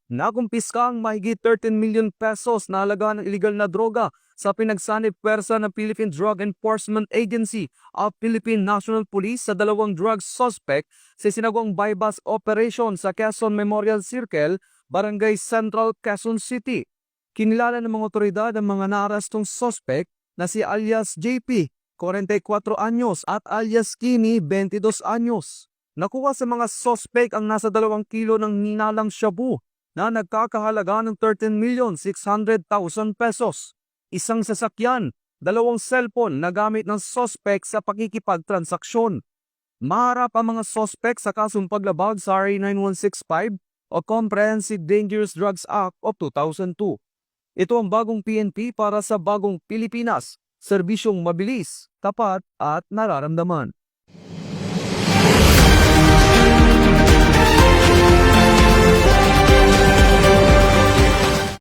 Nakumpiska ang mahigit 13 million pesos na halaga ng iligal na droga sa pinagsanib pwersa ng Philippine Drug Enforcement Agency o Philippine National Police sa dalawang drug suspect sa sinagawang bypass operation sa Quezon Memorial Circle, Barangay Central, Quezon City. Kinilala ng mga otoridad ang mga naarestong suspect na si alias JP, 44 anyos at alias Kini, 22 anyos. Nakuha sa mga suspect ang nasa 2 kilo ng ninalang shabu na nagkakahalaga ng 13,600,000 pesos. Isang sasakyan, 2 cellphone na gamit ng suspect sa pakikipagtransaksyon. Maharap ang mga suspect sa kasong paglabag sa RA 9165 o Comprehensive Dangerous Drugs Act of 2002. Ito ang bagong PNP para sa bagong Pilipinas, serbisyong mabilis, tapat at nararamdaman.